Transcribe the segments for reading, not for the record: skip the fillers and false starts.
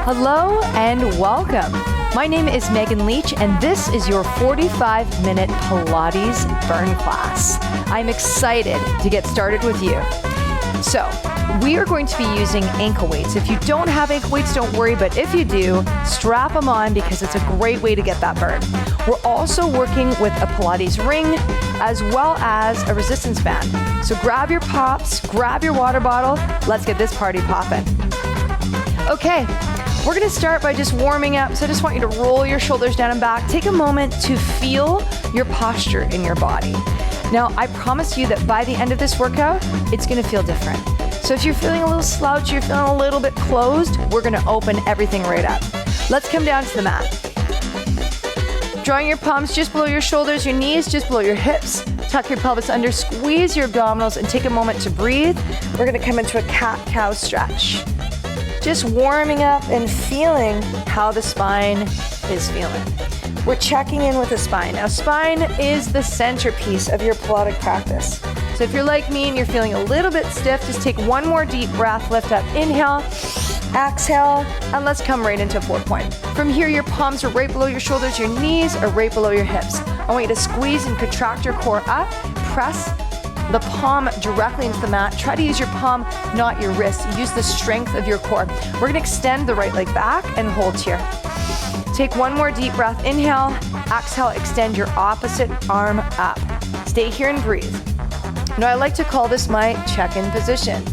Hello and welcome. My name is Megan Leach and this is your 45-minute Pilates burn class. I'm excited to get started with you. So, we are going to be using ankle weights. If you don't have ankle weights, don't worry, but if you do, strap them on because it's a great way to get that burn. We're also working with a Pilates ring as well as a resistance band. So grab your pops, grab your water bottle, let's get this party popping. Okay, we're gonna start by just warming up. So I just want you to roll your shoulders down and back. Take a moment to feel your posture in your body. Now, I promise you that by the end of this workout, it's gonna feel different. So if you're feeling a little slouchy, you're feeling a little bit closed, we're gonna open everything right up. Let's come down to the mat. Drawing your palms just below your shoulders, your knees just below your hips. Tuck your pelvis under, squeeze your abdominals, and take a moment to breathe. We're gonna come into a cat-cow stretch. Just warming up and feeling how the spine is feeling. We're checking in with the spine. Now, spine is the centerpiece of your Pilates practice. So if you're like me and you're feeling a little bit stiff, just take one more deep breath, lift up, inhale, exhale, and let's come right into 4-point. From here, your palms are right below your shoulders, your knees are right below your hips. I want you to squeeze and contract your core up, press the palm directly into the mat. Try to use your palm, not your wrist. Use the strength of your core. We're gonna extend the right leg back and hold here. Take one more deep breath, inhale, exhale, extend your opposite arm up. Stay here and breathe. Now, I like to call this my check-in position.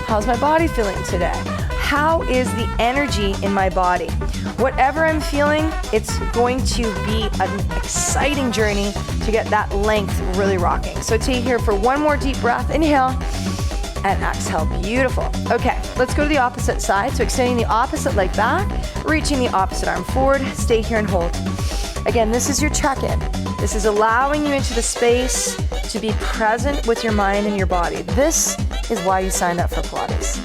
How's my body feeling today? How is the energy in my body? Whatever I'm feeling, it's going to be an exciting journey to get that length really rocking. So take here for one more deep breath, inhale, and exhale, beautiful. Okay, let's go to the opposite side. So extending the opposite leg back, reaching the opposite arm forward, stay here and hold. Again, this is your check-in. This is allowing you into the space to be present with your mind and your body. This is why you signed up for Pilates.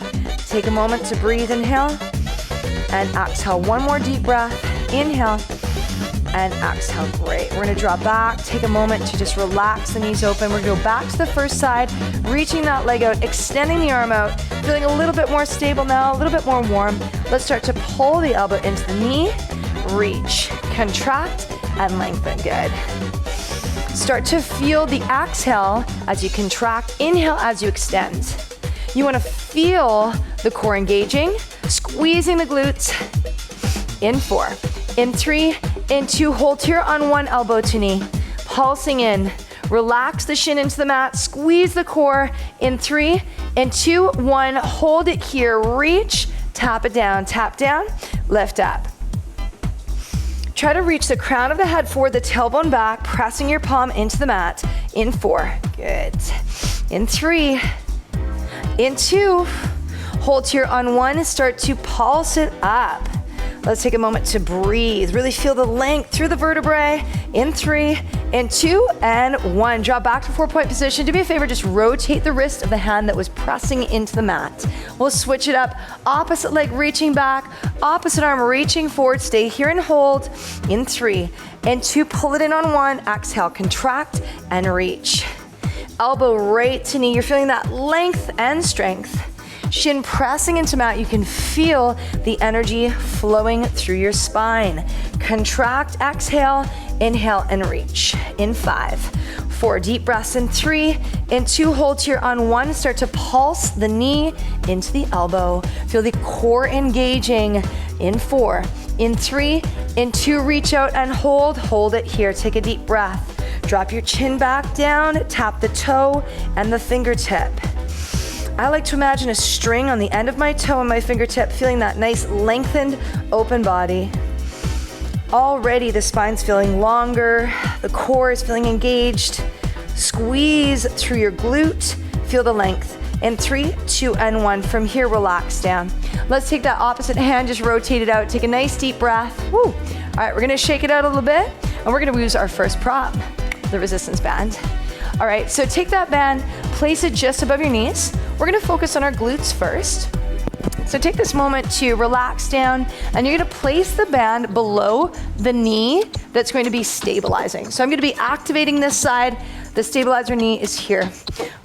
Take a moment to breathe, inhale, and exhale. One more deep breath, inhale, and exhale, great. We're gonna draw back, take a moment to just relax the knees open. We're gonna go back to the first side, reaching that leg out, extending the arm out, feeling a little bit more stable now, a little bit more warm. Let's start to pull the elbow into the knee, reach, contract, and lengthen, good. Start to feel the exhale as you contract, inhale as you extend. You wanna feel the core engaging, squeezing the glutes. In 4, in 3, in 2, hold here on one elbow to knee, pulsing in. Relax the shin into the mat, squeeze the core. In 3, in 2, 1, hold it here, reach, tap down, lift up. Try to reach the crown of the head forward, the tailbone back, pressing your palm into the mat. In 4, good. In 3, in 2, hold here on 1, start to pulse it up. Let's take a moment to breathe. Really feel the length through the vertebrae. In 3, in 2, and 1. Drop back to 4-point position. Do me a favor, just rotate the wrist of the hand that was pressing into the mat. We'll switch it up. Opposite leg reaching back, opposite arm reaching forward. Stay here and hold. In 3, in 2, pull it in on 1. Exhale, contract and reach. Elbow right to knee. You're feeling that length and strength. Shin pressing into mat, you can feel the energy flowing through your spine. Contract, exhale, inhale, and reach. In 5, 4, deep breaths. In 3, in 2, hold here on 1. Start to pulse the knee into the elbow. Feel the core engaging. In 4, in 3, in 2, reach out and hold it here. Take a deep breath. Drop your chin back down, tap the toe and the fingertip. I like to imagine a string on the end of my toe and my fingertip, feeling that nice lengthened open body. Already the spine's feeling longer, the core is feeling engaged. Squeeze through your glute, feel the length. In 3, 2, and 1. From here, relax down. Let's take that opposite hand, just rotate it out. Take a nice deep breath. Woo. All right, we're gonna shake it out a little bit, and we're gonna use our first prop, the resistance band. All right, so take that band, place it just above your knees. We're gonna focus on our glutes first. So take this moment to relax down, and you're gonna place the band below the knee that's going to be stabilizing. So I'm gonna be activating this side. The stabilizer knee is here.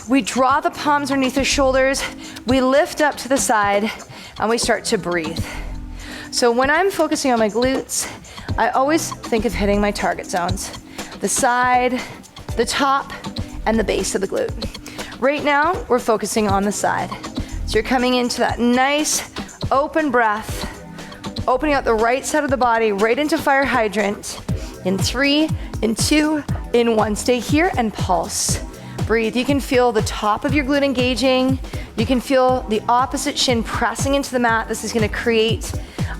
We draw the palms underneath the shoulders, we lift up to the side, and we start to breathe. So when I'm focusing on my glutes, I always think of hitting my target zones. The side, the top, and the base of the glute. Right now, we're focusing on the side. So you're coming into that nice open breath, opening out the right side of the body, right into fire hydrant. In 3, in 2, in 1. Stay here and pulse. Breathe. You can feel the top of your glute engaging. You can feel the opposite shin pressing into the mat. This is gonna create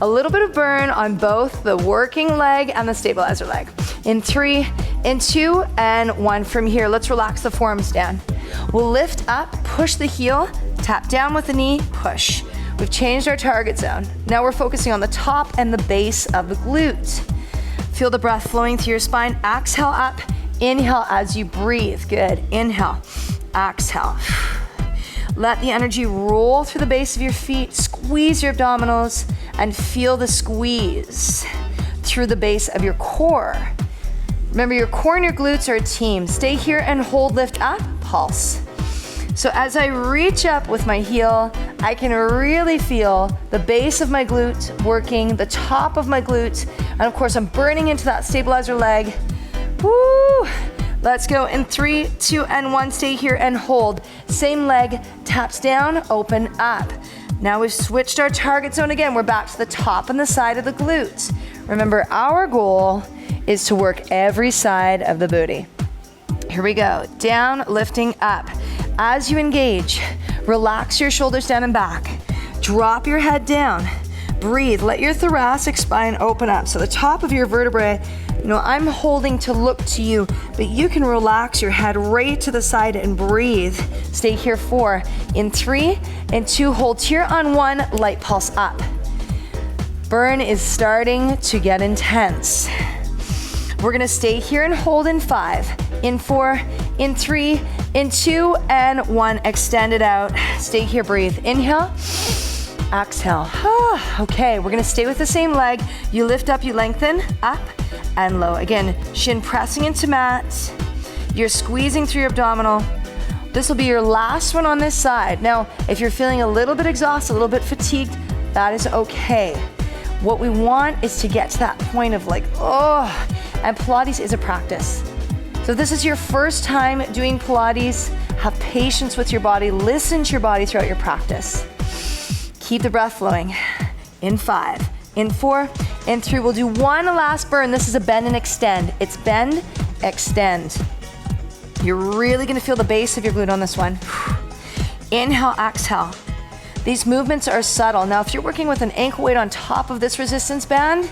a little bit of burn on both the working leg and the stabilizer leg. In 3, in 2, and 1. From here, let's relax the forearms down. We'll lift up, push the heel, tap down with the knee, push. We've changed our target zone. Now we're focusing on the top and the base of the glute. Feel the breath flowing through your spine. Exhale up, inhale as you breathe. Good. Inhale, exhale. Let the energy roll through the base of your feet. Squeeze your abdominals and feel the squeeze through the base of your core. Remember, your core and your glutes are a team. Stay here and hold, lift up, pulse. So as I reach up with my heel, I can really feel the base of my glute working, the top of my glute, and of course I'm burning into that stabilizer leg. Woo! Let's go in 3, 2, and 1. Stay here and hold. Same leg, taps down, open up. Now we've switched our target zone again. We're back to the top and the side of the glutes. Remember, our goal is to work every side of the booty. Here we go. Down, lifting up. As you engage, relax your shoulders down and back. Drop your head down. Breathe. Let your thoracic spine open up. So the top of your vertebrae, I'm holding to look to you, but you can relax your head right to the side and breathe. Stay here 4. In 3, in 2, hold here on 1, light pulse up. Burn is starting to get intense. We're gonna stay here and hold in 5, in 4, in 3, in 2, and 1. Extend it out. Stay here, breathe. Inhale, exhale. Okay, we're gonna stay with the same leg. You lift up, you lengthen, up and low. Again, shin pressing into mat. You're squeezing through your abdominal. This will be your last one on this side. Now, if you're feeling a little bit exhausted, a little bit fatigued, that is okay. What we want is to get to that point of and Pilates is a practice. So if this is your first time doing Pilates, have patience with your body, listen to your body throughout your practice. Keep the breath flowing. In 5, in 4, in 3, we'll do one last burn. This is a bend and extend. It's bend, extend. You're really gonna feel the base of your glute on this one. Inhale, exhale. These movements are subtle. Now, if you're working with an ankle weight on top of this resistance band,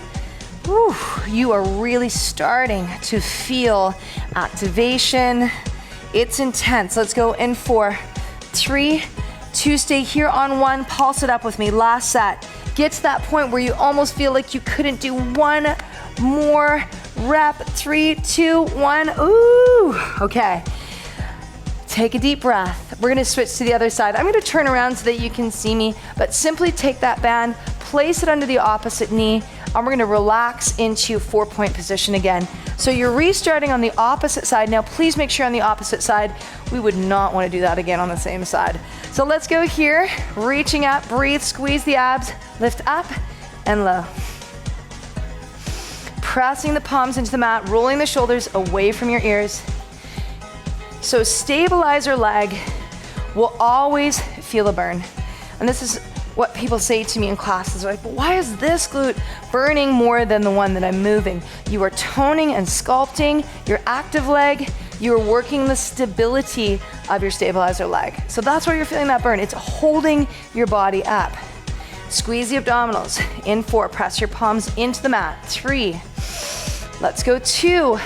you are really starting to feel activation. It's intense. Let's go in 4, 3, 2, stay here on 1, pulse it up with me. Last set. Get to that point where you almost feel like you couldn't do one more rep. 3, 2, 1. Ooh, okay. Take a deep breath. We're gonna switch to the other side. I'm gonna turn around so that you can see me, but simply take that band, place it under the opposite knee, and we're gonna relax into 4-point position again. So you're restarting on the opposite side. Now please make sure on the opposite side, we would not wanna do that again on the same side. So let's go here, reaching up, breathe, squeeze the abs, lift up and low. Pressing the palms into the mat, rolling the shoulders away from your ears. So stabilizer leg will always feel a burn. And this is what people say to me in classes. They're like, but why is this glute burning more than the one that I'm moving? You are toning and sculpting your active leg. You're working the stability of your stabilizer leg. So that's why you're feeling that burn. It's holding your body up. Squeeze the abdominals. In 4, press your palms into the mat. 3, let's go 2.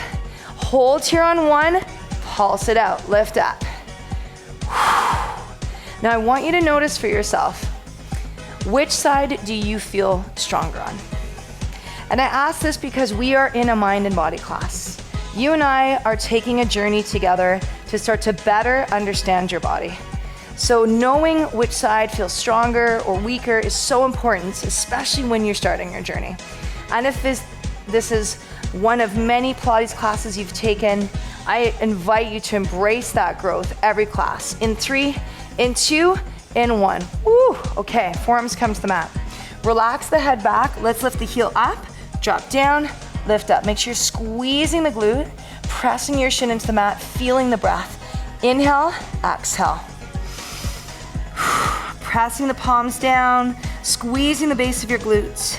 Hold here on 1, pulse it out, lift up. Now I want you to notice for yourself, which side do you feel stronger on? And I ask this because we are in a mind and body class. You and I are taking a journey together to start to better understand your body. So knowing which side feels stronger or weaker is so important, especially when you're starting your journey. And if this is one of many Pilates classes you've taken, I invite you to embrace that growth every class. In 3, in 2, in 1. Woo, okay, forearms come to the mat. Relax the head back. Let's lift the heel up, drop down, lift up. Make sure you're squeezing the glute, pressing your shin into the mat, feeling the breath. Inhale, exhale. Pressing the palms down, squeezing the base of your glutes.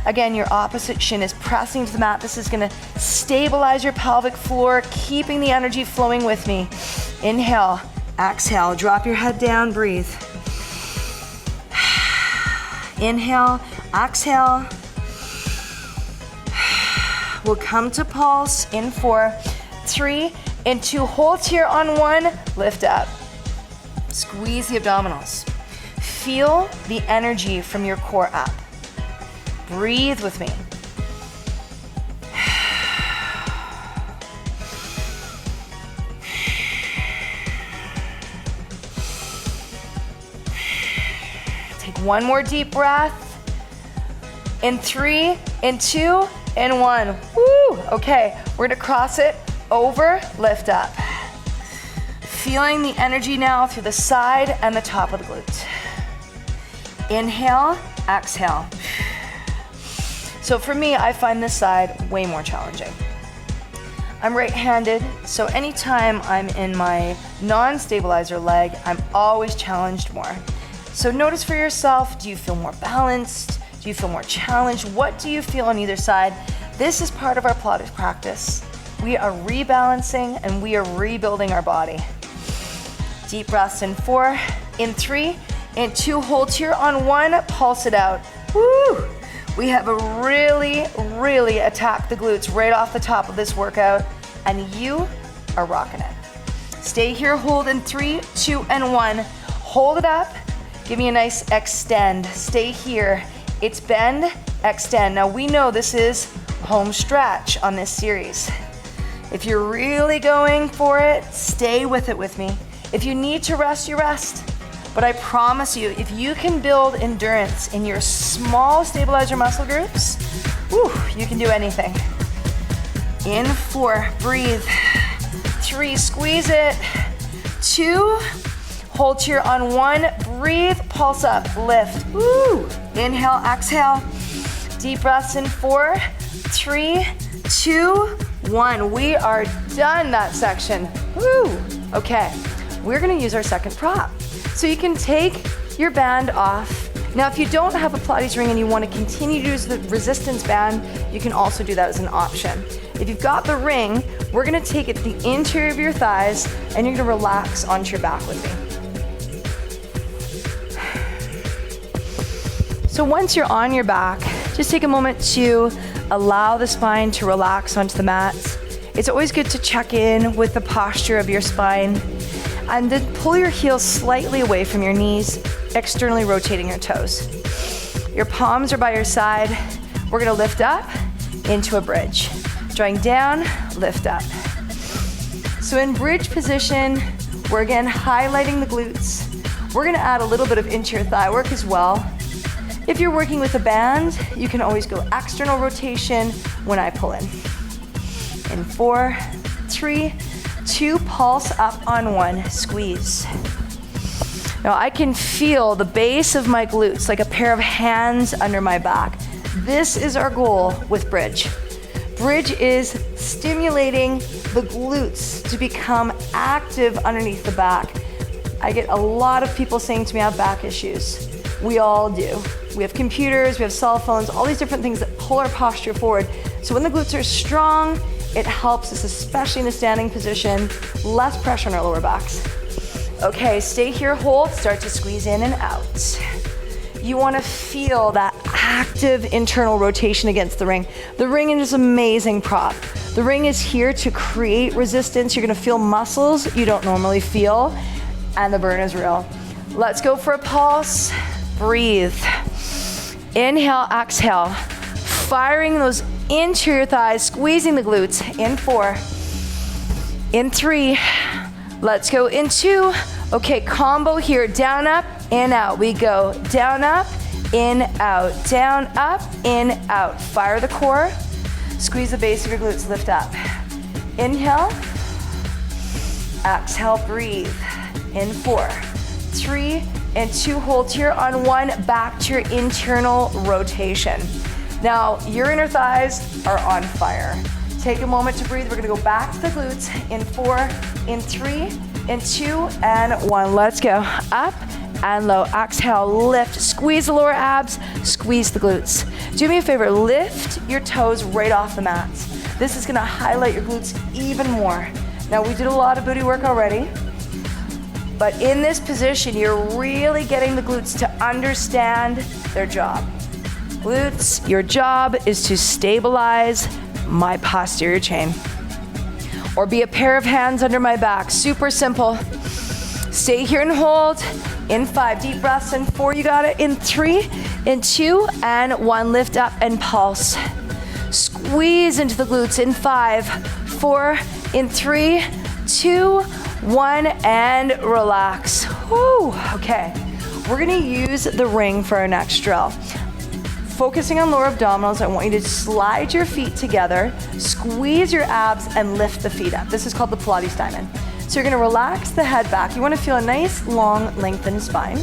Again, your opposite shin is pressing to the mat. This is gonna stabilize your pelvic floor, keeping the energy flowing with me. Inhale, exhale, drop your head down, breathe. Inhale, exhale. We'll come to pulse in 4, 3, and 2. Hold here on 1, lift up. Squeeze the abdominals. Feel the energy from your core up. Breathe with me. Take one more deep breath. In 3, in 2, in 1. Woo! Okay, we're gonna cross it over, lift up. Feeling the energy now through the side and the top of the glute. Inhale, exhale. So for me, I find this side way more challenging. I'm right-handed, so anytime I'm in my non-stabilizer leg, I'm always challenged more. So notice for yourself, do you feel more balanced? Do you feel more challenged? What do you feel on either side? This is part of our Pilates practice. We are rebalancing and we are rebuilding our body. Deep breaths in 4, in 3, in 2, hold here on 1, pulse it out. Woo! We have really attacked the glutes right off the top of this workout, and you are rocking it. Stay here, hold in 3, 2, and 1. Hold it up, give me a nice extend. Stay here, it's bend, extend. Now we know this is home stretch on this series. If you're really going for it, stay with it with me. If you need to rest, you rest. But I promise you, if you can build endurance in your small stabilizer muscle groups, whew, you can do anything. In 4, breathe. 3, squeeze it. 2, hold here on 1, breathe, pulse up, lift. Woo! Inhale, exhale. Deep breaths in 4, 3, 2, 1. We are done that section. Woo! Okay, we're gonna use our second prop. So you can take your band off. Now, if you don't have a Pilates ring and you want to continue to use the resistance band, you can also do that as an option. If you've got the ring, we're going to take it to the interior of your thighs and you're going to relax onto your back with me. So once you're on your back, just take a moment to allow the spine to relax onto the mat. It's always good to check in with the posture of your spine. And then pull your heels slightly away from your knees, externally rotating your toes. Your palms are by your side. We're gonna lift up into a bridge. Drawing down, lift up. So in bridge position, we're again highlighting the glutes. We're gonna add a little bit of interior thigh work as well. If you're working with a band, you can always go external rotation when I pull in. In 4, 3, 2, pulse up on 1, squeeze. Now I can feel the base of my glutes like a pair of hands under my back. This is our goal with bridge. Bridge is stimulating the glutes to become active underneath the back. I get a lot of people saying to me I have back issues. We all do. We have computers, we have cell phones, all these different things that pull our posture forward. So when the glutes are strong, it helps us, especially in a standing position, less pressure on our lower backs. Okay, stay here, hold, start to squeeze in and out. You wanna feel that active internal rotation against the ring. The ring is an amazing prop. The ring is here to create resistance. You're gonna feel muscles you don't normally feel, and the burn is real. Let's go for a pulse, breathe. Inhale, exhale, firing those interior thighs, squeezing the glutes. In 4, in 3, let's go in 2. Okay, combo here, down, up, in, out. We go down, up, in, out, down, up, in, out. Fire the core, squeeze the base of your glutes, lift up. Inhale, exhale, breathe. In 4, 3, and 2, hold here on 1, back to your internal rotation. Now, your inner thighs are on fire. Take a moment to breathe. We're gonna go back to the glutes in 4, in 3, in 2, and 1. Let's go. Up and low. Exhale, lift. Squeeze the lower abs, squeeze the glutes. Do me a favor, lift your toes right off the mat. This is gonna highlight your glutes even more. Now, we did a lot of booty work already, but in this position, you're really getting the glutes to understand their job. Glutes, your job is to stabilize my posterior chain, or be a pair of hands under my back. Super simple. Stay here and hold. In 5, deep breaths. In 4, you got it. In 3, in 2, and 1, lift up and pulse. Squeeze into the glutes. In 5, 4, in 3, 2, 1, and relax. Woo. Okay, we're gonna use the ring for our next drill. Focusing on lower abdominals, I want you to slide your feet together, squeeze your abs, and lift the feet up. This is called the Pilates diamond. So you're gonna relax the head back. You wanna feel a nice, long, lengthened spine.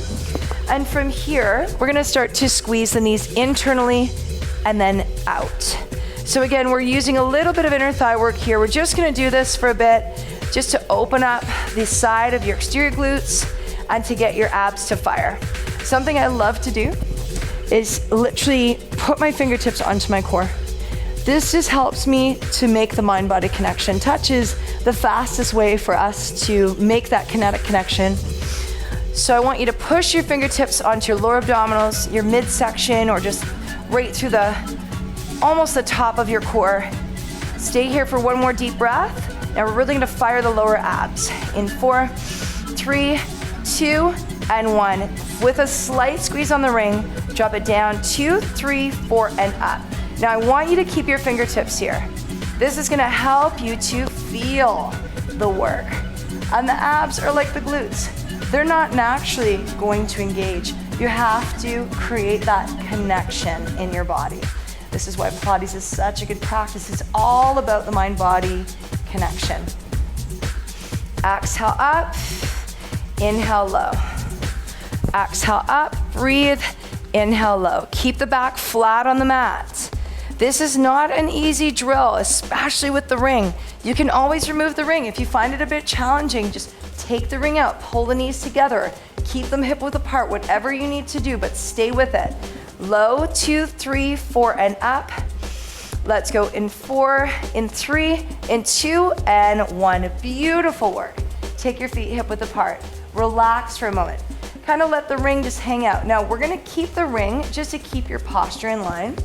And from here, we're gonna start to squeeze the knees internally and then out. So again, we're using a little bit of inner thigh work here. We're just gonna do this for a bit, just to open up the side of your exterior glutes and to get your abs to fire. Something I love to do is literally put my fingertips onto my core. This just helps me to make the mind-body connection. Touch is the fastest way for us to make that kinetic connection. So I want you to push your fingertips onto your lower abdominals, your midsection, or just right through almost the top of your core. Stay here for 1 more deep breath. Now we're really gonna fire the lower abs. In 4, 3, 2, and 1. With a slight squeeze on the ring, drop it down, 2, 3, 4, and up. Now I want you to keep your fingertips here. This is gonna help you to feel the work. And the abs are like the glutes. They're not naturally going to engage. You have to create that connection in your body. This is why Pilates is such a good practice. It's all about the mind-body connection. Exhale up, inhale low. Exhale up, breathe, inhale low. Keep the back flat on the mat. This is not an easy drill, especially with the ring. You can always remove the ring. If you find it a bit challenging, just take the ring out, pull the knees together, keep them hip width apart, whatever you need to do, but stay with it. Low, 2, 3, 4, and up. Let's go in 4, in 3, in 2, and 1. Beautiful work. Take your feet hip width apart. Relax for a moment. Kind of let the ring just hang out. Now we're gonna keep the ring just to keep your posture in line.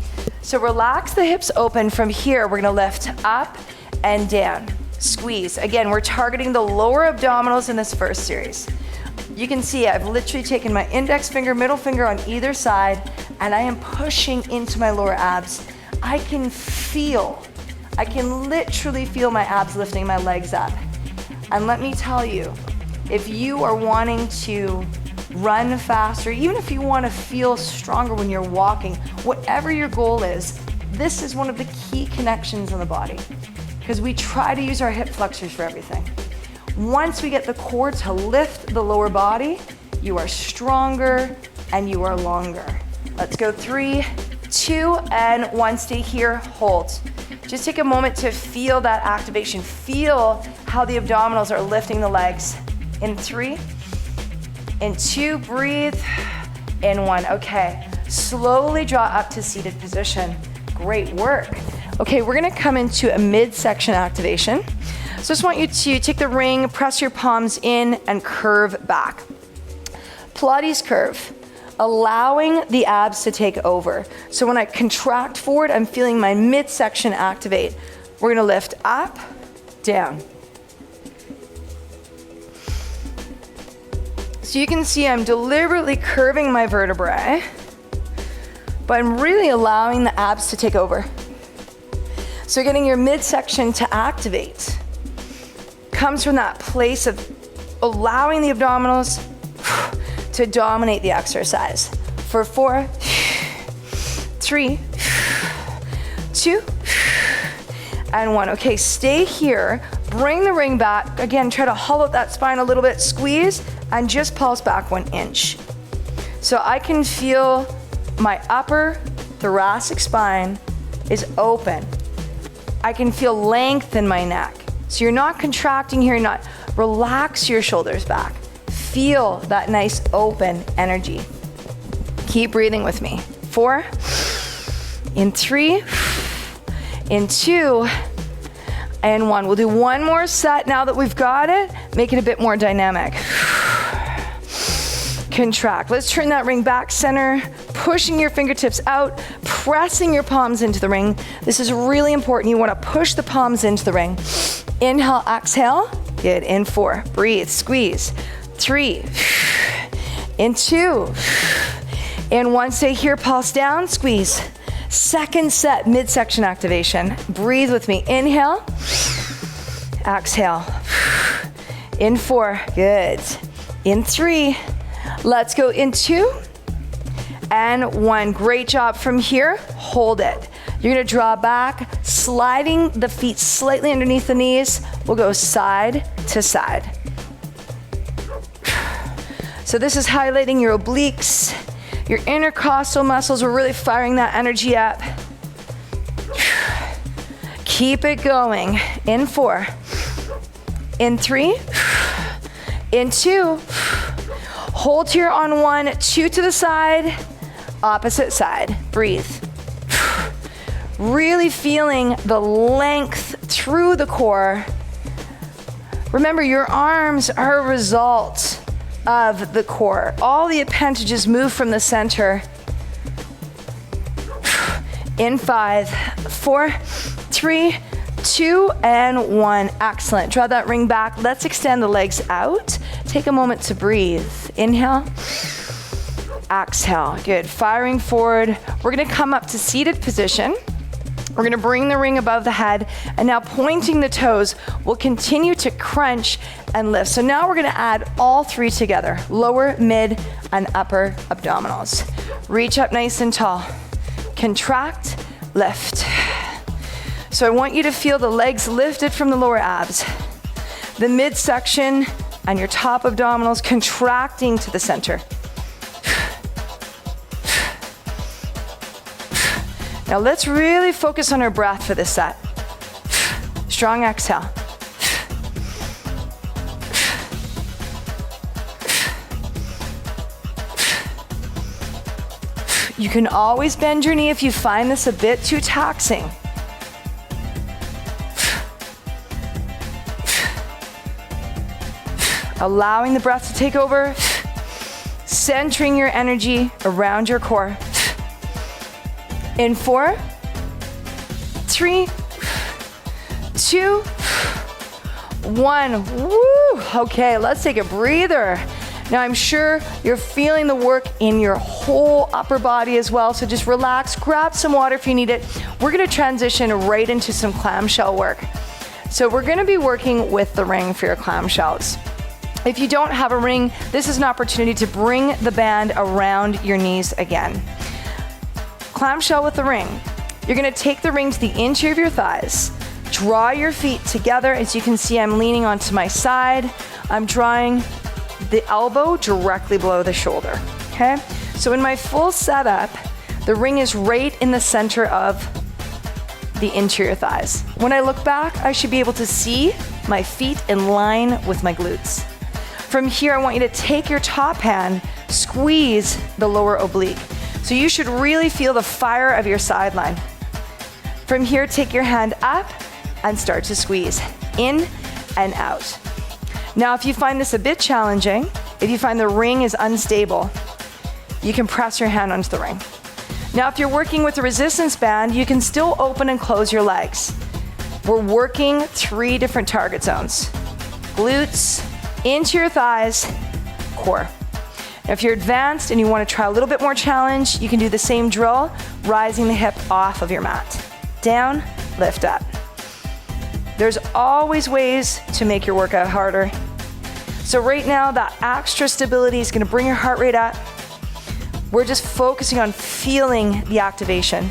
So relax the hips open. From here, we're gonna lift up and down. Squeeze. Again, we're targeting the lower abdominals in this first series. You can see I've literally taken my index finger, middle finger on either side, and I am pushing into my lower abs. I can literally feel my abs lifting my legs up. And let me tell you, if you are wanting to run faster, even if you want to feel stronger when you're walking, whatever your goal is, this is one of the key connections in the body, because we try to use our hip flexors for everything. Once we get the core to lift the lower body, you are stronger and you are longer. Let's go 3, 2, and 1. Stay here, hold. Just take a moment to feel that activation. Feel how the abdominals are lifting the legs. In 3, in 2, breathe, in 1. Okay, slowly draw up to seated position. Great work. Okay, we're gonna come into a midsection activation. So I just want you to take the ring, press your palms in, and curve back. Pilates curve, allowing the abs to take over. So when I contract forward, I'm feeling my midsection activate. We're gonna lift up, down. So you can see I'm deliberately curving my vertebrae, but I'm really allowing the abs to take over. So getting your midsection to activate comes from that place of allowing the abdominals to dominate the exercise. For 4, 3, 2, and 1. Okay, stay here. Bring the ring back. Again, try to hollow out that spine a little bit. Squeeze and just pulse back 1 inch. So I can feel my upper thoracic spine is open. I can feel length in my neck. So you're not contracting here, you're not. Relax your shoulders back. Feel that nice open energy. Keep breathing with me. 4, in 3, in 2, and 1. We'll do one more set now that we've got it. Make it a bit more dynamic. Contract. Let's turn that ring back center, pushing your fingertips out, pressing your palms into the ring. This is really important. You want to push the palms into the ring. Inhale, exhale. Good. In 4. Breathe. Squeeze. 3. In 2. In 1. Stay here. Pulse down. Squeeze. Second set, midsection activation. Breathe with me. Inhale. Exhale. In 4. Good. In 3. Let's go in 2 and 1. Great job. From here, hold it. You're gonna draw back, sliding the feet slightly underneath the knees. We'll go side to side. So this is highlighting your obliques, your intercostal muscles. We're really firing that energy up. Keep it going. In 4, in 3, in 2, hold here on 1, 2 to the side, opposite side. Breathe. Really feeling the length through the core. Remember, your arms are a result of the core. All the appendages move from the center. In 5, 4, 3, 2, and 1. Excellent. Draw that ring back. Let's extend the legs out. Take a moment to breathe. Inhale. Exhale. Good. Firing forward. We're going to come up to seated position. We're going to bring the ring above the head, and now pointing the toes, we'll continue to crunch and lift. So now we're going to add all 3 together, lower, mid, and upper abdominals. Reach up nice and tall. Contract, lift. So I want you to feel the legs lifted from the lower abs, the midsection and your top abdominals contracting to the center. Now let's really focus on our breath for this set. Strong exhale. You can always bend your knee if you find this a bit too taxing. Allowing the breath to take over, centering your energy around your core. In 4, 3, 2, 1. Woo! Okay, let's take a breather. Now I'm sure you're feeling the work in your whole upper body as well, so just relax, grab some water if you need it. We're gonna transition right into some clamshell work. So we're gonna be working with the ring for your clamshells. If you don't have a ring, this is an opportunity to bring the band around your knees again. Clamshell with the ring. You're gonna take the ring to the interior of your thighs. Draw your feet together. As you can see, I'm leaning onto my side. I'm drawing the elbow directly below the shoulder, okay? So in my full setup, the ring is right in the center of the interior thighs. When I look back, I should be able to see my feet in line with my glutes. From here, I want you to take your top hand, squeeze the lower oblique. So you should really feel the fire of your sideline. From here, take your hand up and start to squeeze in and out. Now, if you find this a bit challenging, if you find the ring is unstable, you can press your hand onto the ring. Now, if you're working with a resistance band, you can still open and close your legs. We're working 3 different target zones: glutes, into your thighs, core. Now, if you're advanced and you want to try a little bit more challenge, you can do the same drill, rising the hip off of your mat. Down, lift up. There's always ways to make your workout harder. So right now, that extra stability is going to bring your heart rate up. We're just focusing on feeling the activation.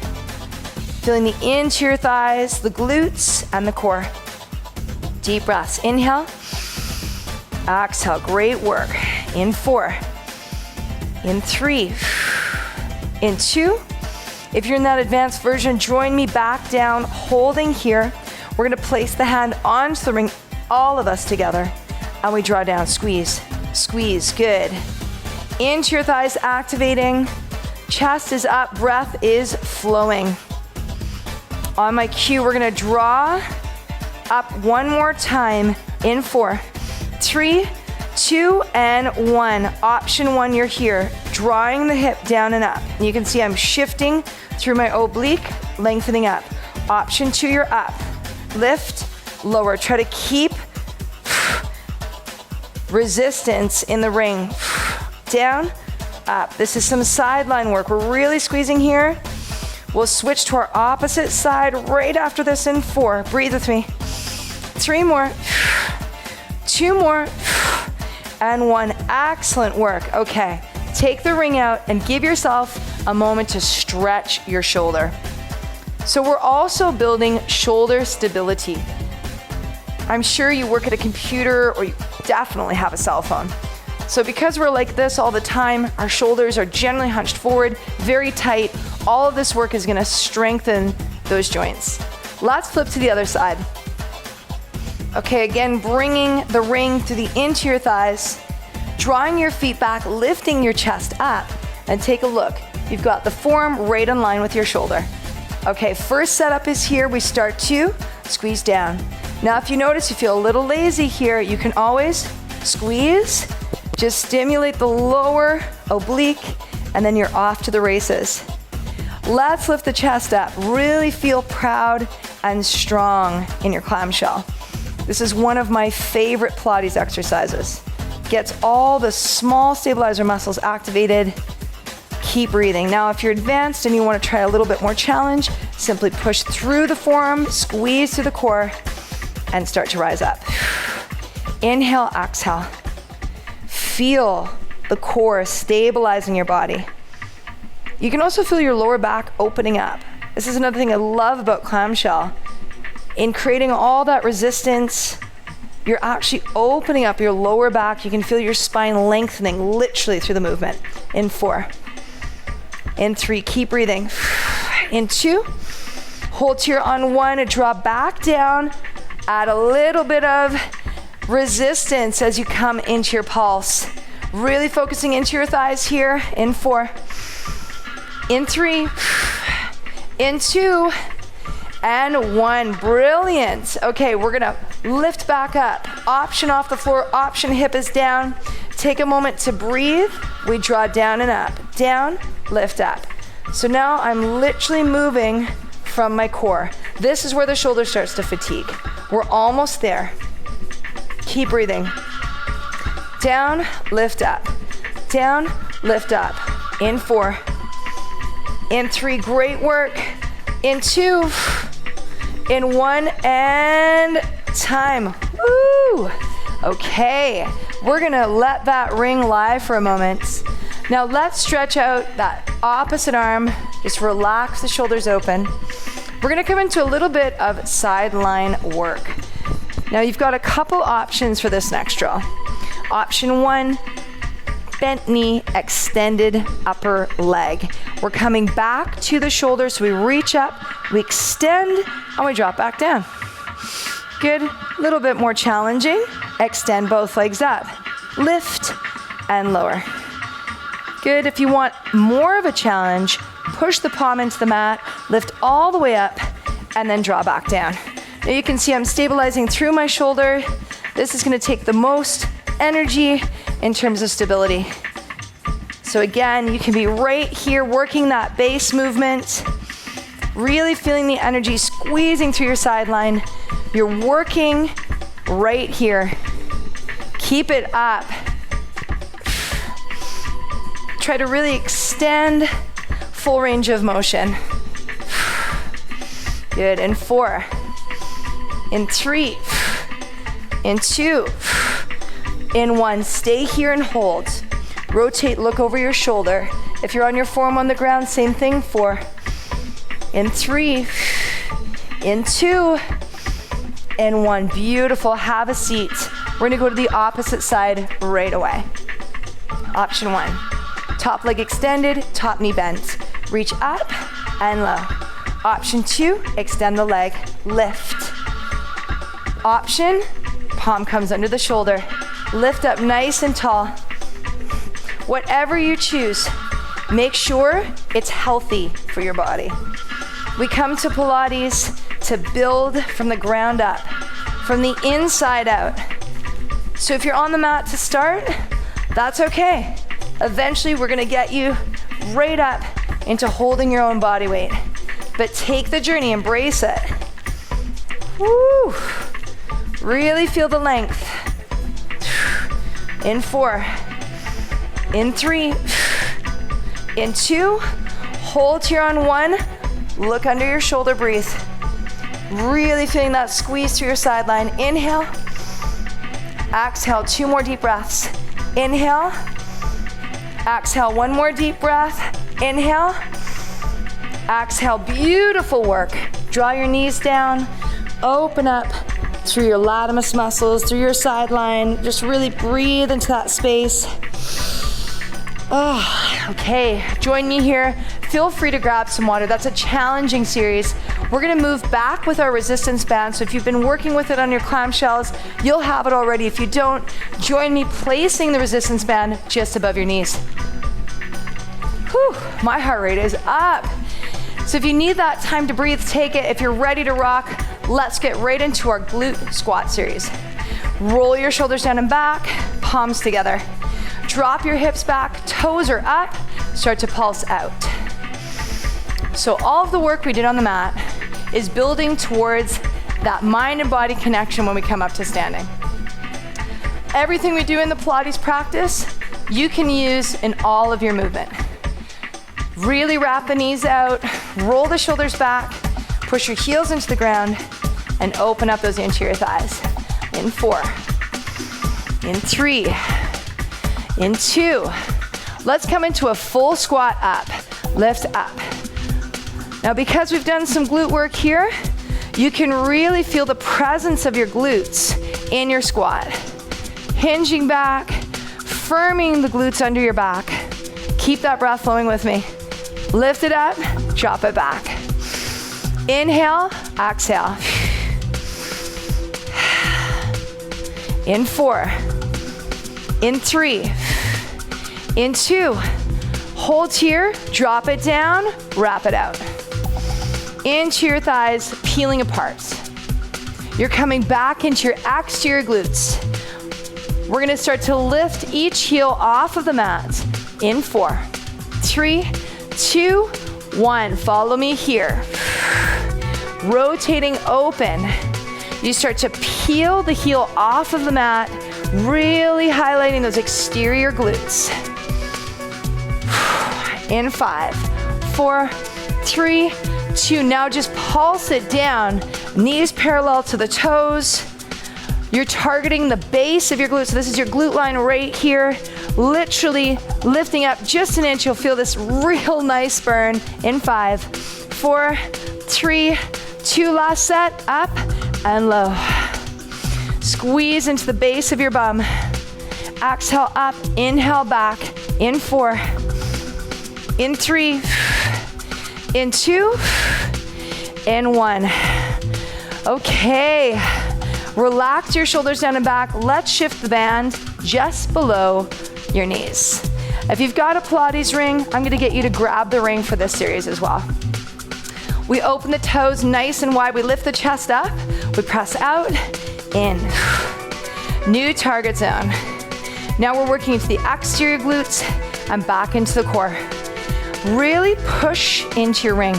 Feeling the interior thighs, the glutes, and the core. Deep breaths. Inhale. Exhale. Great work. In 4, In 3, in 2. If you're in that advanced version, join me back down, holding here. We're gonna place the hand onto the ring, all of us together, and we draw down, squeeze, squeeze, good. Into your thighs, activating. Chest is up, breath is flowing. On my cue, we're gonna draw up one more time in 4, 3, 2, and 1. Option 1, you're here, drawing the hip down and up. And you can see I'm shifting through my oblique, lengthening up. Option 2, you're up. Lift, lower. Try to keep resistance in the ring. Down, up. This is some sideline work. We're really squeezing here. We'll switch to our opposite side right after this in 4. Breathe with me. 3 more. 2 more. And 1. Excellent work. Okay. Take the ring out and give yourself a moment to stretch your shoulder. So we're also building shoulder stability. I'm sure you work at a computer or you definitely have a cell phone. So because we're like this all the time, our shoulders are generally hunched forward, very tight. All of this work is gonna strengthen those joints. Let's flip to the other side. Okay, again, bringing the ring through the interior thighs, drawing your feet back, lifting your chest up, and take a look. You've got the forearm right in line with your shoulder. Okay, first setup is here. We start to squeeze down. Now, if you notice you feel a little lazy here, you can always squeeze, just stimulate the lower oblique, and then you're off to the races. Let's lift the chest up. Really feel proud and strong in your clamshell. This is one of my favorite Pilates exercises. Gets all the small stabilizer muscles activated. Keep breathing. Now, if you're advanced and you want to try a little bit more challenge, simply push through the forearm, squeeze through the core, and start to rise up. Inhale, exhale. Feel the core stabilizing your body. You can also feel your lower back opening up. This is another thing I love about clamshell. In creating all that resistance, you're actually opening up your lower back. You can feel your spine lengthening literally through the movement. In 4. In 3, keep breathing. In 2, hold here on 1 and draw back down. Add a little bit of resistance as you come into your pulse. Really focusing into your thighs here. In 4. In 3. In 2. And 1. Brilliant. Okay, we're gonna lift back up. Option off the floor, option hip is down. Take a moment to breathe. We draw down and up. Down, lift up. So now I'm literally moving from my core. This is where the shoulder starts to fatigue. We're almost there. Keep breathing. Down, lift up. Down, lift up. In 4. In 3, great work. In 2. In 1, and time. Woo! Okay, we're gonna let that ring lie for a moment. Now let's stretch out that opposite arm. Just relax the shoulders open. We're gonna come into a little bit of sideline work. Now you've got a couple options for this next drill. Option 1, bent knee, extended upper leg. We're coming back to the shoulders, so we reach up, we extend, and we drop back down. Good, a little bit more challenging. Extend both legs up, lift, and lower. Good, if you want more of a challenge, push the palm into the mat, lift all the way up, and then draw back down. Now you can see I'm stabilizing through my shoulder. This is gonna take the most energy in terms of stability. So again, you can be right here working that base movement, really feeling the energy squeezing through your sideline. You're working right here. Keep it up. Try to really extend full range of motion. Good, in 4, in 3, in 2, in 1, stay here and hold. Rotate, look over your shoulder. If you're on your forearm on the ground, same thing. 4, in 3, in 2, in 1. Beautiful, have a seat. We're gonna go to the opposite side right away. Option 1, Top leg extended, top knee bent. Reach up and low. Option 2, extend the leg, lift. Option, palm comes under the shoulder. Lift up nice and tall. Whatever you choose, make sure it's healthy for your body. We come to Pilates to build from the ground up, from the inside out. So if you're on the mat to start, that's okay. Eventually, we're gonna get you right up into holding your own body weight. But take the journey, embrace it. Woo! Really feel the length. In 4, in 3, in 2, hold here on 1, look under your shoulder, breathe. Really feeling that squeeze through your sideline. Inhale, exhale, 2 more deep breaths. Inhale, exhale, 1 more deep breath. Inhale, exhale, beautiful work. Draw your knees down, open up through your latimus muscles, through your sideline. Just really breathe into that space. Oh, okay, join me here. Feel free to grab some water. That's a challenging series. We're gonna move back with our resistance band. So if you've been working with it on your clamshells, you'll have it already. If you don't, join me placing the resistance band just above your knees. Whew, my heart rate is up. So if you need that time to breathe, take it. If you're ready to rock, let's get right into our glute squat series. Roll your shoulders down and back, palms together. Drop your hips back, toes are up, start to pulse out. So all of the work we did on the mat is building towards that mind and body connection when we come up to standing. Everything we do in the Pilates practice, you can use in all of your movement. Really wrap the knees out, roll the shoulders back, push your heels into the ground, and open up those anterior thighs. In 4, in 3, in 2. Let's come into a full squat up, lift up. Now because we've done some glute work here, you can really feel the presence of your glutes in your squat. Hinging back, firming the glutes under your back. Keep that breath flowing with me. Lift it up, drop it back. Inhale, exhale. In 4, in 3, in 2, hold here, drop it down, wrap it out. Into your thighs, peeling apart. You're coming back into your exterior glutes. We're gonna start to lift each heel off of the mat. In 4, 3, 2, 1. Follow me here. Rotating open. You start to peel the heel off of the mat, really highlighting those exterior glutes. In 5, 4, 3, 2. Now just pulse it down. Knees parallel to the toes. You're targeting the base of your glutes. So this is your glute line right here. Literally lifting up just an inch. You'll feel this real nice burn. In 5, 4, 3, 2. Last set. Up and low. Squeeze into the base of your bum. Exhale up, inhale back. In 4, in 3, in 2, in 1. Okay, relax your shoulders down and back. Let's shift the band just below your knees. If you've got a Pilates ring, I'm gonna get you to grab the ring for this series as well. We open the toes nice and wide. We lift the chest up. We press out, in. New target zone. Now we're working into the exterior glutes and back into the core. Really push into your ring.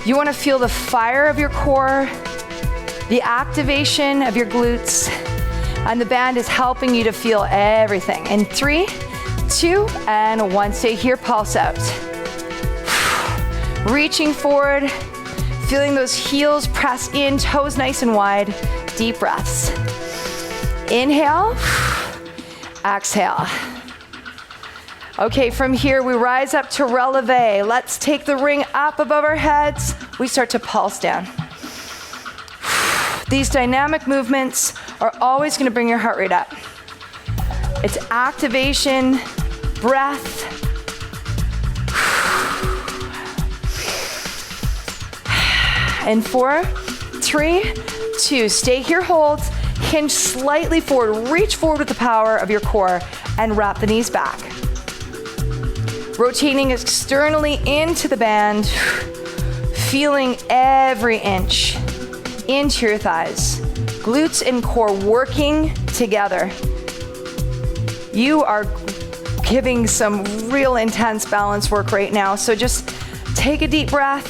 You want to feel the fire of your core, the activation of your glutes, and the band is helping you to feel everything. In 3, 2, and 1. Stay here, pulse out. Reaching forward, feeling those heels press in, toes nice and wide. Deep breaths. Inhale, exhale. Okay, from here we rise up to releve. Let's take the ring up above our heads. We start to pulse down. These dynamic movements are always going to bring your heart rate up. It's activation, breath, In 4, 3, 2. Stay here, hold. Hinge slightly forward. Reach forward with the power of your core and wrap the knees back. Rotating externally into the band. Feeling every inch into your thighs. Glutes and core working together. You are giving some real intense balance work right now. So just take a deep breath.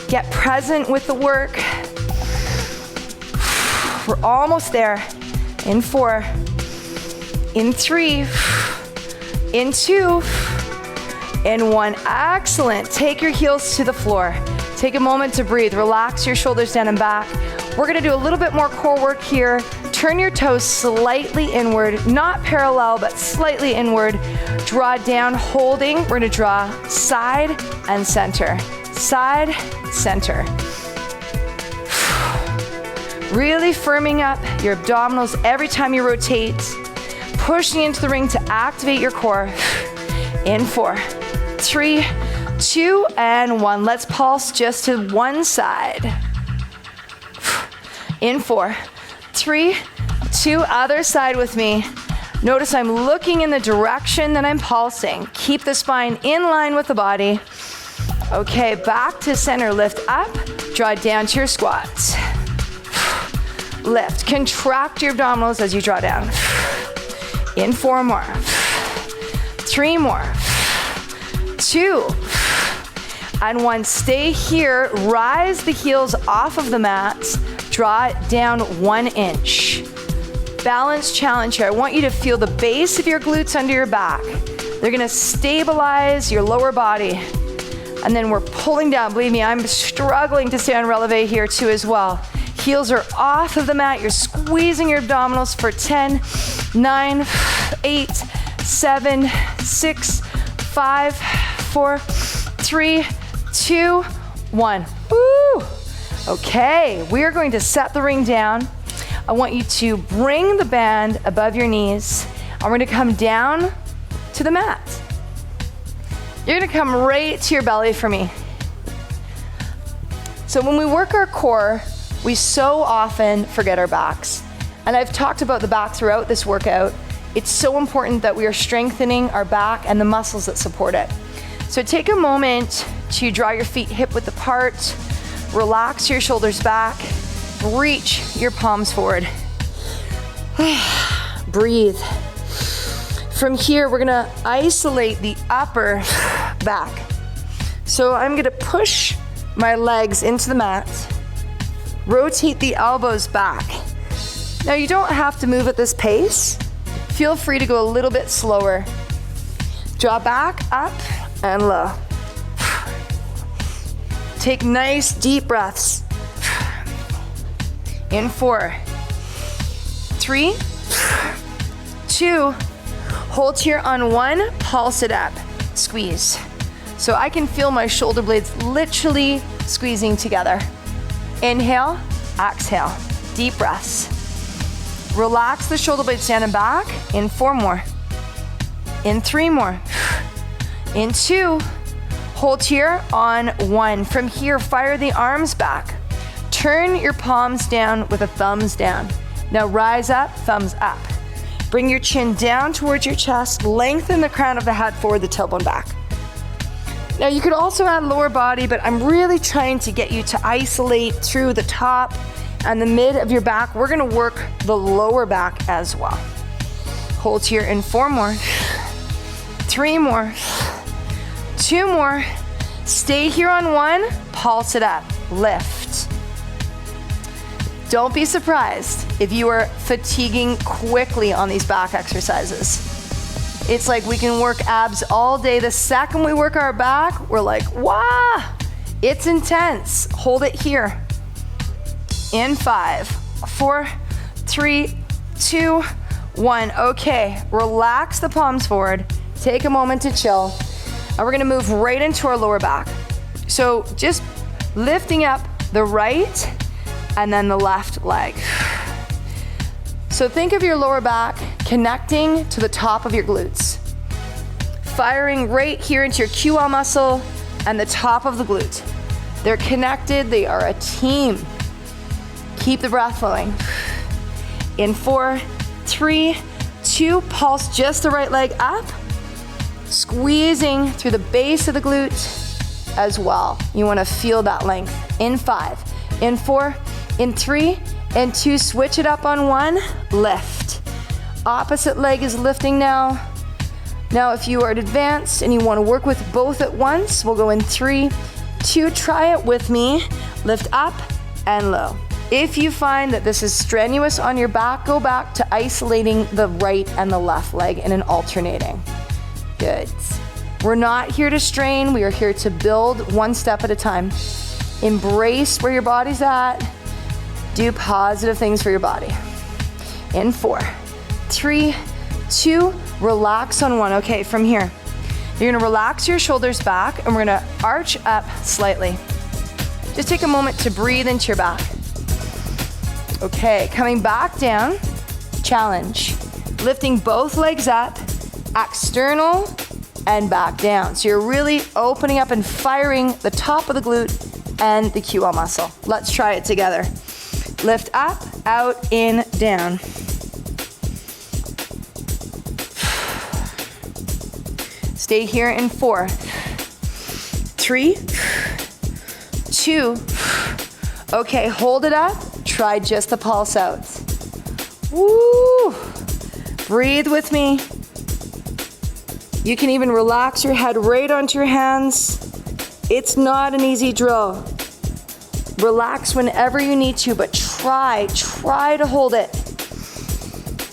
Get present with the work. We're almost there. In 4, in 3, in 2, in 1. Excellent. Take your heels to the floor. Take a moment to breathe. Relax your shoulders down and back. We're gonna do a little bit more core work here. Turn your toes slightly inward, not parallel, but slightly inward. Draw down, holding. We're gonna draw side and center. Side, center. Really firming up your abdominals every time you rotate. Pushing into the ring to activate your core. In 4, 3, 2, and 1. Let's pulse just to one side. In 4, 3, 2, other side with me. Notice I'm looking in the direction that I'm pulsing. Keep the spine in line with the body. Okay, back to center, lift up, draw down to your squats. Lift, contract your abdominals as you draw down. In 4 more, 3 more, 2, and 1. Stay here, rise the heels off of the mat, draw it down 1 inch. Balance challenge here. I want you to feel the base of your glutes under your back. They're gonna stabilize your lower body. And then we're pulling down. Believe me, I'm struggling to stay on releve here too as well. Heels are off of the mat. You're squeezing your abdominals for 10, 9, 8, 7, 6, 5, 4, 3, 2, 1. Woo! Okay, we are going to set the ring down. I want you to bring the band above your knees. And we're gonna come down to the mat. You're gonna come right to your belly for me. So when we work our core, we so often forget our backs. And I've talked about the back throughout this workout. It's so important that we are strengthening our back and the muscles that support it. So take a moment to draw your feet hip width apart, relax your shoulders back, reach your palms forward. Breathe. From here, we're gonna isolate the upper back. So I'm gonna push my legs into the mat, rotate the elbows back. Now you don't have to move at this pace. Feel free to go a little bit slower. Draw back, up, and low. Take nice deep breaths. In 4, 3, 2, hold here on 1, pulse it up, squeeze. So I can feel my shoulder blades literally squeezing together. Inhale, exhale, deep breaths. Relax the shoulder blades down and back. In 4 more. In 3 more. In 2, hold here on 1. From here, fire the arms back. Turn your palms down with a thumbs down. Now rise up, thumbs up. Bring your chin down towards your chest, lengthen the crown of the head forward, the tailbone back. Now you could also add lower body, but I'm really trying to get you to isolate through the top and the mid of your back. We're gonna work the lower back as well. Hold here in 4 more, 3 more, 2 more. Stay here on 1, pulse it up, lift. Don't be surprised if you are fatiguing quickly on these back exercises. It's like we can work abs all day. The second we work our back, we're like, wow, it's intense. Hold it here. In 5, 4, 3, 2, 1. Okay, relax the palms forward. Take a moment to chill. And we're gonna move right into our lower back. So just lifting up the right and then the left leg. So think of your lower back connecting to the top of your glutes. Firing right here into your QL muscle and the top of the glute. They're connected, they are a team. Keep the breath flowing. In 4, 3, 2, pulse just the right leg up, squeezing through the base of the glute as well. You wanna feel that length. In 5, in 4, in 3, and 2, switch it up on 1, lift. Opposite leg is lifting now. Now if you are advanced and you wanna work with both at once, we'll go in 3, 2, try it with me. Lift up and low. If you find that this is strenuous on your back, go back to isolating the right and the left leg in an alternating. Good. We're not here to strain, we are here to build one step at a time. Embrace where your body's at. Do positive things for your body. In 4, 3, 2, relax on 1. Okay, from here, you're gonna relax your shoulders back and we're gonna arch up slightly. Just take a moment to breathe into your back. Okay, coming back down, challenge. Lifting both legs up, external and back down. So you're really opening up and firing the top of the glute and the QL muscle. Let's try it together. Lift up, out, in, down. Stay here in 4, 3, 2. Okay, hold it up. Try just the pulse out. Woo! Breathe with me. You can even relax your head right onto your hands. It's not an easy drill. Relax whenever you need to, but try to hold it.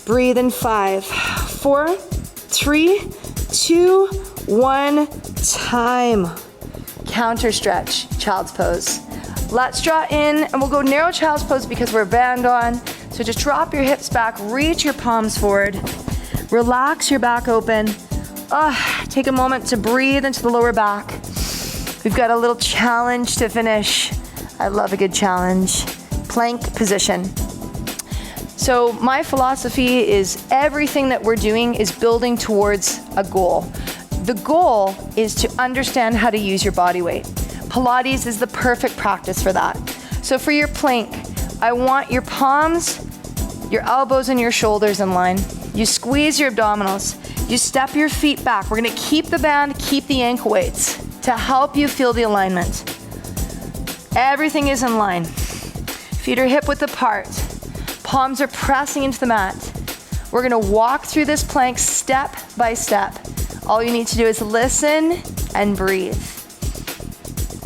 Breathe in 5, 4, 3, 2, 1, time. Counter stretch, child's pose. Let's draw in and we'll go narrow child's pose because we're band on. So just drop your hips back, reach your palms forward. Relax your back open. Take a moment to breathe into the lower back. We've got a little challenge to finish. I love a good challenge. Plank position. So my philosophy is everything that we're doing is building towards a goal. The goal is to understand how to use your body weight. Pilates is the perfect practice for that. So for your plank, I want your palms, your elbows, and your shoulders in line. You squeeze your abdominals. You step your feet back. We're gonna keep the band, keep the ankle weights to help you feel the alignment. Everything is in line. Feet are hip width apart. Palms are pressing into the mat. We're gonna walk through this plank step by step. All you need to do is listen and breathe.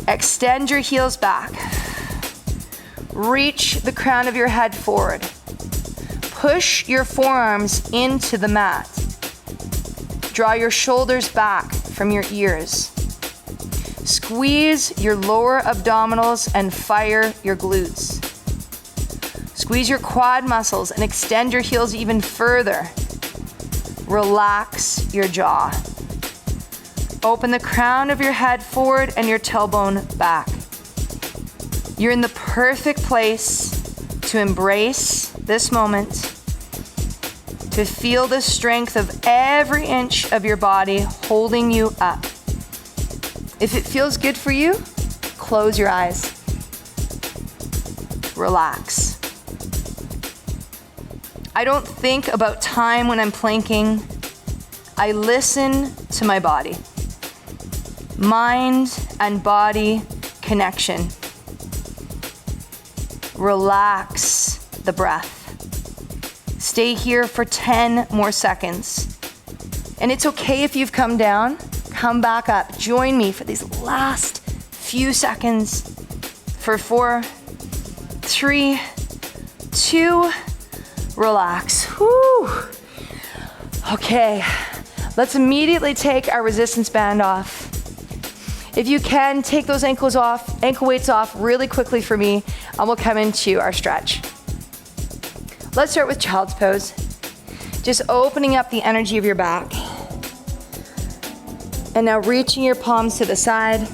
Extend your heels back. Reach the crown of your head forward. Push your forearms into the mat. Draw your shoulders back from your ears. Squeeze your lower abdominals and fire your glutes. Squeeze your quad muscles and extend your heels even further. Relax your jaw. Open the crown of your head forward and your tailbone back. You're in the perfect place to embrace this moment, to feel the strength of every inch of your body holding you up. If it feels good for you, close your eyes. Relax. I don't think about time when I'm planking. I listen to my body. Mind and body connection. Relax the breath. Stay here for 10 more seconds. And it's okay if you've come down, come back up. Join me for these last few seconds. For 4, 3, 2, relax. Whew. Okay, let's immediately take our resistance band off. If you can, take those ankle weights off really quickly for me, and we'll come into our stretch. Let's start with child's pose. Just opening up the energy of your back. And now reaching your palms to the side,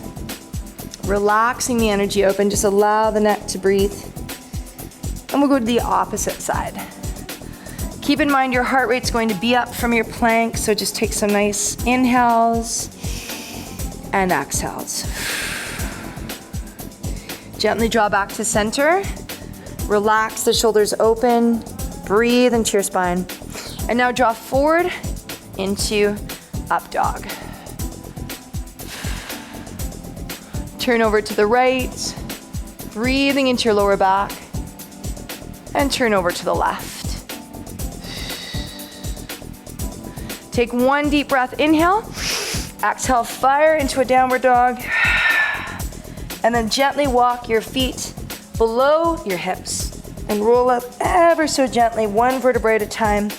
relaxing the energy open. Just allow the neck to breathe. And we'll go to the opposite side. Keep in mind your heart rate's going to be up from your plank, so just take some nice inhales and exhales. Gently draw back to center. Relax the shoulders open. Breathe into your spine. And now draw forward into up dog. Turn over to the right. Breathing into your lower back. And turn over to the left. Take one deep breath, inhale. Exhale, fire into a downward dog. And then gently walk your feet below your hips and roll up ever so gently, one vertebrae at a time,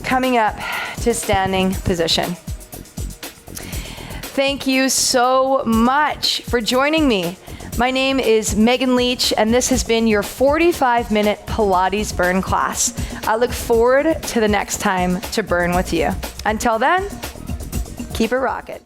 coming up to standing position. Thank you so much for joining me. My name is Megan Leach, and this has been your 45-minute Pilates burn class. I look forward to the next time to burn with you. Until then, keep it rocking.